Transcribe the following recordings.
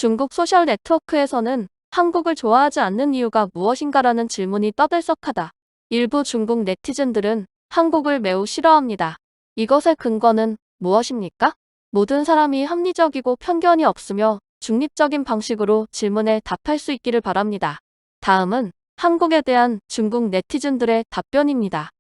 중국 소셜 네트워크에서는 한국을 좋아하지 않는 이유가 무엇인가라는 질문이 떠들썩하다. 일부 중국 네티즌들은 한국을 매우 싫어합니다. 이것의 근거는 무엇입니까? 모든 사람이 합리적이고 편견이 없으며 중립적인 방식으로 질문에 답할 수 있기를 바랍니다. 다음은 한국에 대한 중국 네티즌들의 답변입니다.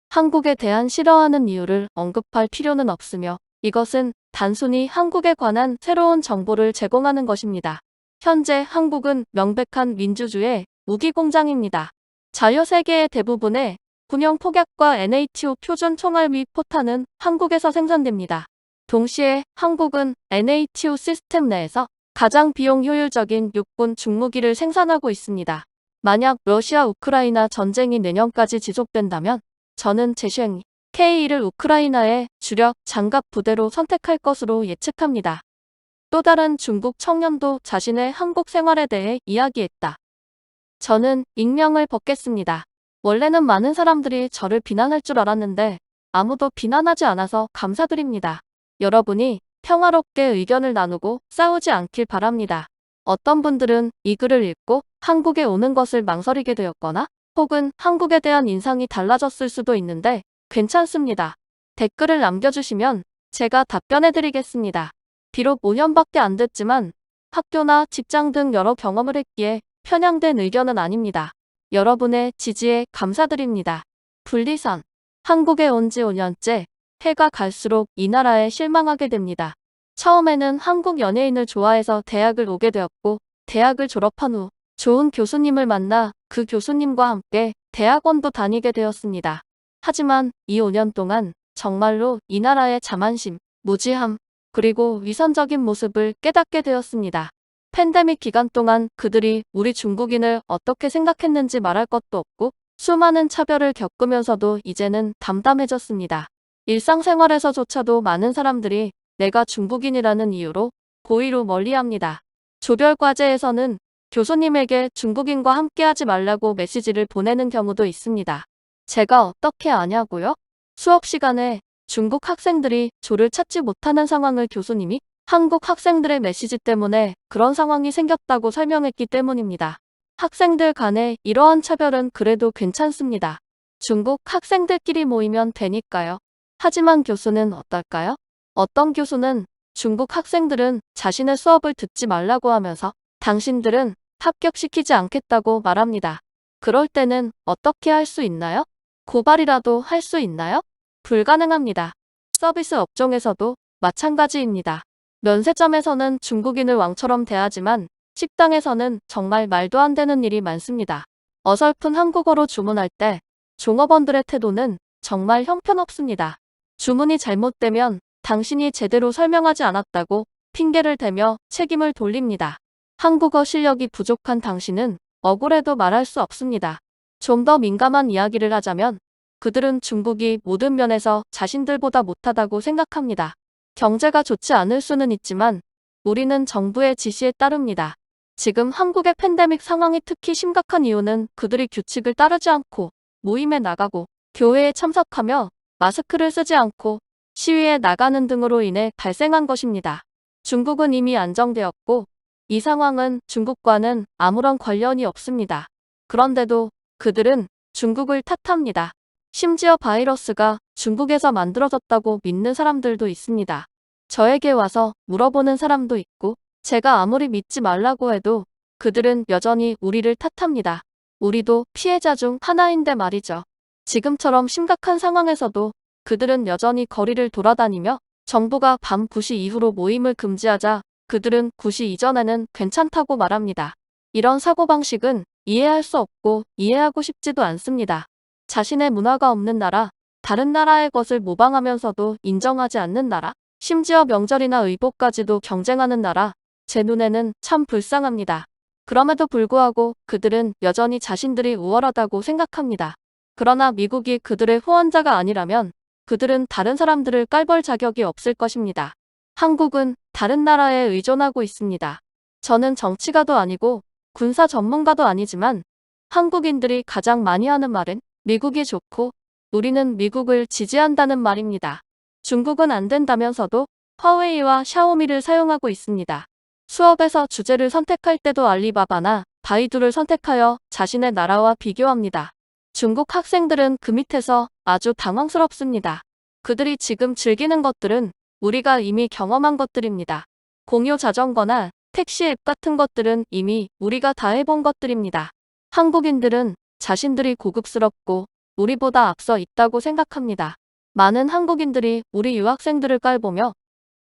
한국에 대한 싫어하는 이유를 언급할 필요는 없으며 이것은 단순히 한국에 관한 새로운 정보를 제공하는 것입니다. 현재 한국은 명백한 민주주의 무기 공장입니다. 자유세계의 대부분의 군용 폭약과 NATO 표준 총알 및 포탄은 한국에서 생산됩니다. 동시에 한국은 NATO 시스템 내에서 가장 비용 효율적인 육군 중무기를 생산하고 있습니다. 만약 러시아 우크라이나 전쟁이 내년까지 지속된다면 저는 제쉥 K1을 우크라이나의 주력 장갑 부대로 선택할 것으로 예측합니다. 또 다른 중국 청년도 자신의 한국 생활에 대해 이야기했다. 저는 익명을 벗겠습니다. 원래는 많은 사람들이 저를 비난할 줄 알았는데 아무도 비난하지 않아서 감사드립니다. 여러분이 평화롭게 의견을 나누고 싸우지 않길 바랍니다. 어떤 분들은 이 글을 읽고 한국에 오는 것을 망설이게 되었거나 혹은 한국에 대한 인상이 달라졌을 수도 있는데 괜찮습니다. 댓글을 남겨주시면 제가 답변해드리겠습니다. 비록 5년밖에 안 됐지만 학교나 직장 등 여러 경험을 했기에 편향된 의견은 아닙니다. 여러분의 지지에 감사드립니다. 분리선. 한국에 온 지 5년째 해가 갈수록 이 나라에 실망하게 됩니다. 처음에는 한국 연예인을 좋아해서 대학을 오게 되었고 대학을 졸업한 후 좋은 교수님을 만나 그 교수님과 함께 대학원도 다니게 되었습니다. 하지만 이 5년 동안 정말로 이 나라의 자만심, 무지함, 그리고 위선적인 모습을 깨닫게 되었습니다. 팬데믹 기간 동안 그들이 우리 중국인을 어떻게 생각했는지 말할 것도 없고 수많은 차별을 겪으면서도 이제는 담담해졌습니다. 일상생활에서조차도 많은 사람들이 내가 중국인이라는 이유로 고의로 멀리합니다. 조별과제에서는 교수님에게 중국인과 함께하지 말라고 메시지를 보내는 경우도 있습니다. 제가 어떻게 아냐고요? 수업 시간에 중국 학생들이 조를 찾지 못하는 상황을 교수님이 한국 학생들의 메시지 때문에 그런 상황이 생겼다고 설명했기 때문입니다. 학생들 간의 이러한 차별은 그래도 괜찮습니다. 중국 학생들끼리 모이면 되니까요. 하지만 교수는 어떨까요? 어떤 교수는 중국 학생들은 자신의 수업을 듣지 말라고 하면서 당신들은 합격시키지 않겠다고 말합니다. 그럴 때는 어떻게 할 수 있나요? 고발이라도 할 수 있나요? 불가능합니다. 서비스 업종에서도 마찬가지입니다. 면세점에서는 중국인을 왕처럼 대하지만 식당에서는 정말 말도 안 되는 일이 많습니다. 어설픈 한국어로 주문할 때 종업원들의 태도는 정말 형편없습니다. 주문이 잘못되면 당신이 제대로 설명하지 않았다고 핑계를 대며 책임을 돌립니다. 한국어 실력이 부족한 당신은 억울해도 말할 수 없습니다. 좀 더 민감한 이야기를 하자면 그들은 중국이 모든 면에서 자신들보다 못하다고 생각합니다. 경제가 좋지 않을 수는 있지만 우리는 정부의 지시에 따릅니다. 지금 한국의 팬데믹 상황이 특히 심각한 이유는 그들이 규칙을 따르지 않고 모임에 나가고 교회에 참석하며 마스크를 쓰지 않고 시위에 나가는 등으로 인해 발생한 것입니다. 중국은 이미 안정되었고 이 상황은 중국과는 아무런 관련이 없습니다. 그런데도 그들은 중국을 탓합니다. 심지어 바이러스가 중국에서 만들어졌다고 믿는 사람들도 있습니다. 저에게 와서 물어보는 사람도 있고 제가 아무리 믿지 말라고 해도 그들은 여전히 우리를 탓합니다. 우리도 피해자 중 하나인데 말이죠. 지금처럼 심각한 상황에서도 그들은 여전히 거리를 돌아다니며 정부가 밤 9시 이후로 모임을 금지하자 그들은 9시 이전에는 괜찮다고 말합니다. 이런 사고방식은 이해할 수 없고 이해하고 싶지도 않습니다. 자신의 문화가 없는 나라, 다른 나라의 것을 모방하면서도 인정하지 않는 나라, 심지어 명절이나 의복까지도 경쟁하는 나라, 제 눈에는 참 불쌍합니다. 그럼에도 불구하고 그들은 여전히 자신들이 우월하다고 생각합니다. 그러나 미국이 그들의 후원자가 아니라면 그들은 다른 사람들을 깔볼 자격이 없을 것입니다. 한국은 다른 나라에 의존하고 있습니다. 저는 정치가도 아니고 군사 전문가도 아니지만 한국인들이 가장 많이 하는 말은 미국이 좋고 우리는 미국을 지지한다는 말입니다. 중국은 안 된다면서도 화웨이와 샤오미를 사용하고 있습니다. 수업에서 주제를 선택할 때도 알리바바나 바이두를 선택하여 자신의 나라와 비교합니다. 중국 학생들은 그 밑에서 아주 당황스럽습니다. 그들이 지금 즐기는 것들은 우리가 이미 경험한 것들입니다. 공유 자전거나 택시 앱 같은 것들은 이미 우리가 다 해본 것들입니다. 한국인들은 자신들이 고급스럽고 우리보다 앞서 있다고 생각합니다. 많은 한국인들이 우리 유학생들을 깔보며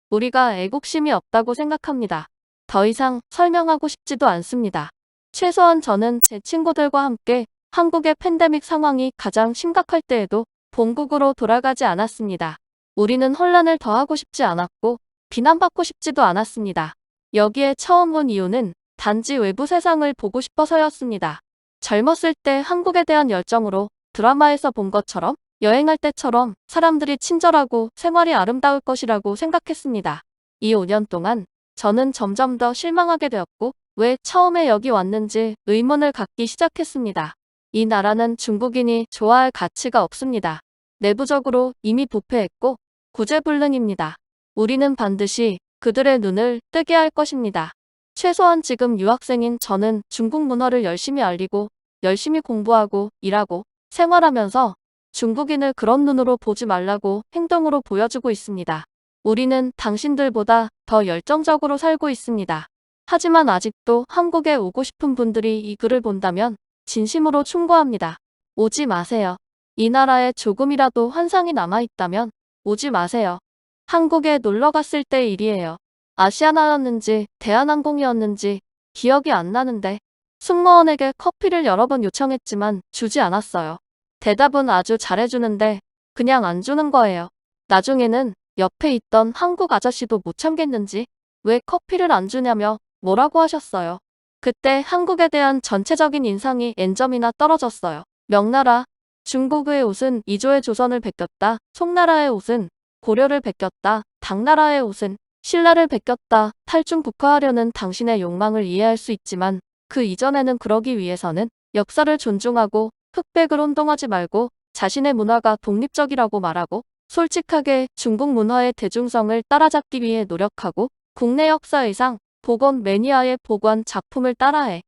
우리가 애국심이 없다고 생각합니다. 더 이상 설명하고 싶지도 않습니다. 최소한 저는 제 친구들과 함께 한국의 팬데믹 상황이 가장 심각할 때에도 본국으로 돌아가지 않았습니다. 우리는 혼란을 더하고 싶지 않았고 비난받고 싶지도 않았습니다. 여기에 처음 온 이유는 단지 외부 세상을 보고 싶어서였습니다. 젊었을 때 한국에 대한 열정으로 드라마에서 본 것처럼 여행할 때처럼 사람들이 친절하고 생활이 아름다울 것이라고 생각했습니다. 이 5년 동안 저는 점점 더 실망하게 되었고 왜 처음에 여기 왔는지 의문을 갖기 시작했습니다. 이 나라는 중국인이 좋아할 가치가 없습니다. 내부적으로 이미 부패했고 구제불능입니다. 우리는 반드시 그들의 눈을 뜨게 할 것입니다. 최소한 지금 유학생인 저는 중국 문화를 열심히 알리고 열심히 공부하고 일하고 생활하면서 중국인을 그런 눈으로 보지 말라고 행동으로 보여주고 있습니다. 우리는 당신들보다 더 열정적으로 살고 있습니다. 하지만 아직도 한국에 오고 싶은 분들이 이 글을 본다면 진심으로 충고합니다. 오지 마세요. 이 나라에 조금이라도 환상이 남아있다면 오지 마세요. 한국에 놀러 갔을 때 일이에요. 아시아나였는지 대한항공이었는지 기억이 안 나는데 승무원에게 커피를 여러 번 요청했지만 주지 않았어요. 대답은 아주 잘해주는데 그냥 안 주는 거예요. 나중에는 옆에 있던 한국 아저씨도 못 참겠는지 왜 커피를 안 주냐며 뭐라고 하셨어요. 그때 한국에 대한 전체적인 인상이 N점이나 떨어졌어요. 명나라, 중국의 옷은 이조의 조선을 베꼈다. 송나라의 옷은 고려를 베꼈다. 당나라의 옷은 신라를 베꼈다. 탈중국화하려는 당신의 욕망을 이해할 수 있지만 그 이전에는 그러기 위해서는 역사를 존중하고 흑백을 혼동하지 말고 자신의 문화가 독립적이라고 말하고 솔직하게 중국 문화의 대중성을 따라잡기 위해 노력하고 국내 역사의상, 복원 매니아의 복원 작품을 따라해.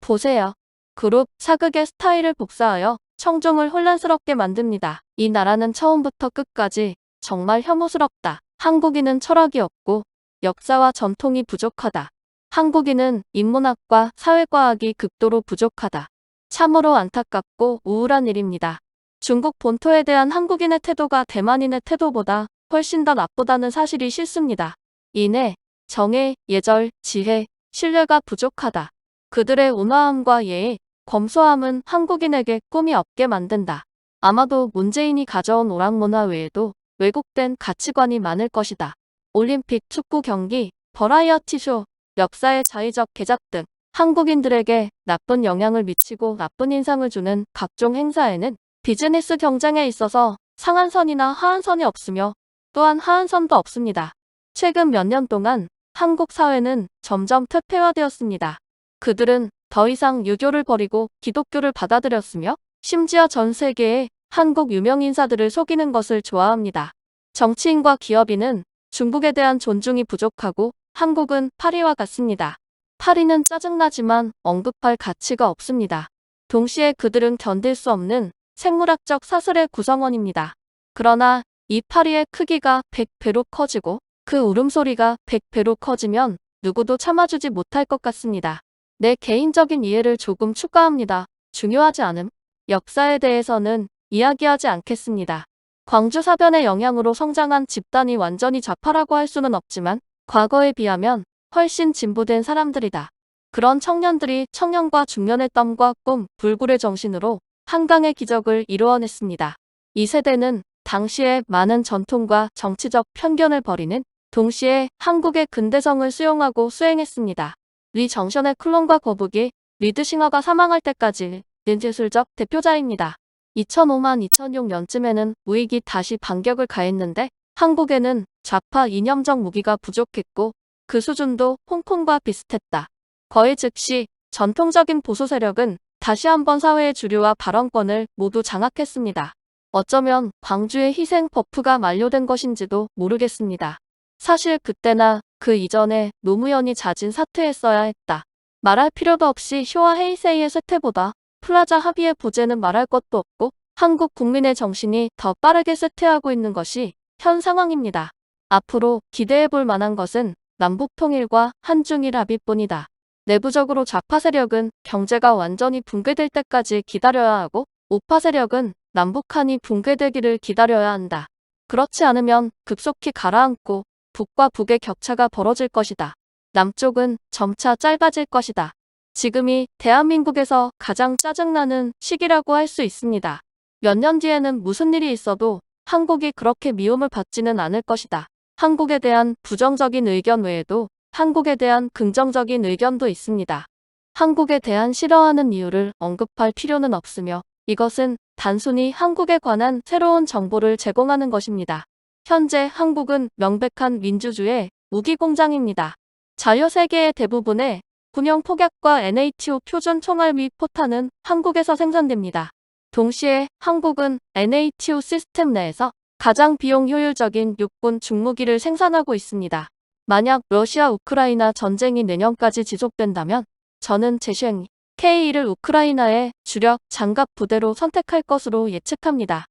보세요. 그룹 사극의 스타일을 복사하여 청중을 혼란스럽게 만듭니다. 이 나라는 처음부터 끝까지 정말 혐오스럽다. 한국인은 철학이 없고 역사와 전통이 부족하다. 한국인은 인문학과 사회과학이 극도로 부족하다. 참으로 안타깝고 우울한 일입니다. 중국 본토에 대한 한국인의 태도가 대만인의 태도보다 훨씬 더 나쁘다는 사실이 싫습니다. 인애, 정의, 예절, 지혜, 신뢰가 부족하다. 그들의 온화함과 예의, 검소함은 한국인에게 꿈이 없게 만든다. 아마도 문재인이 가져온 오락문화 외에도 왜곡된 가치관이 많을 것이다. 올림픽 축구 경기, 버라이어티 쇼, 역사의 자의적 개작 등 한국인들에게 나쁜 영향을 미치고 나쁜 인상을 주는 각종 행사에는 비즈니스 경쟁에 있어서 상한선이나 하한선이 없으며 또한 하한선도 없습니다. 최근 몇 년 동안 한국 사회는 점점 퇴폐화되었습니다. 그들은 더 이상 유교를 버리고 기독교를 받아들였으며 심지어 전 세계의 한국 유명 인사들을 속이는 것을 좋아합니다. 정치인과 기업인은 중국에 대한 존중이 부족하고 한국은 파리와 같습니다. 파리는 짜증나지만 언급할 가치가 없습니다. 동시에 그들은 견딜 수 없는 생물학적 사슬의 구성원입니다. 그러나 이 파리의 크기가 100배로 커지고 그 울음소리가 100배로 커지면 누구도 참아주지 못할 것 같습니다. 내 개인적인 이해를 조금 추가합니다. 중요하지 않음. 역사에 대해서는 이야기하지 않겠습니다. 광주 사변의 영향으로 성장한 집단이 완전히 좌파라고 할 수는 없지만 과거에 비하면 훨씬 진보된 사람들이다. 그런 청년들이 청년과 중년의 땀과 꿈, 불굴의 정신으로 한강의 기적을 이루어냈습니다. 이 세대는 당시에 많은 전통과 정치적 편견을 버리는 동시에 한국의 근대성을 수용하고 수행했습니다. 리 정션의 클론과 거북이, 리드싱어가 사망할 때까지 예술적 대표자입니다. 2005만 2006년쯤에는 우익이 다시 반격을 가했는데 한국에는 좌파 이념적 무기가 부족했고 그 수준도 홍콩과 비슷했다. 거의 즉시 전통적인 보수 세력은 다시 한번 사회의 주류와 발언권을 모두 장악했습니다. 어쩌면 광주의 희생 버프가 만료된 것인지도 모르겠습니다. 사실 그때나 그 이전에 노무현이 자진 사퇴했어야 했다. 말할 필요도 없이 쇼와 헤이세이의 쇠퇴보다 플라자 합의의 부재는 말할 것도 없고 한국 국민의 정신이 더 빠르게 쇠퇴하고 있는 것이 현 상황입니다. 앞으로 기대해 볼 만한 것은 남북통일과 한중일 합의뿐이다. 내부적으로 좌파 세력은 경제가 완전히 붕괴될 때까지 기다려야 하고 우파 세력은 남북한이 붕괴되기를 기다려야 한다. 그렇지 않으면 급속히 가라앉고 북과 북의 격차가 벌어질 것이다. 남쪽은 점차 짧아질 것이다. 지금이 대한민국에서 가장 짜증나는 시기라고 할 수 있습니다. 몇 년 뒤에는 무슨 일이 있어도 한국이 그렇게 미움을 받지는 않을 것이다. 한국에 대한 부정적인 의견 외에도 한국에 대한 긍정적인 의견도 있습니다. 한국에 대한 싫어하는 이유를 언급할 필요는 없으며 이것은 단순히 한국에 관한 새로운 정보를 제공하는 것입니다. 현재 한국은 명백한 민주주의 무기공장입니다. 자유세계의 대부분의 군용 폭약과 NATO 표준 총알 및 포탄은 한국에서 생산됩니다. 동시에 한국은 NATO 시스템 내에서 가장 비용 효율적인 육군 중무기를 생산하고 있습니다. 만약 러시아 우크라이나 전쟁이 내년까지 지속된다면 저는 제시행 K1을 우크라이나의 주력 장갑 부대로 선택할 것으로 예측합니다.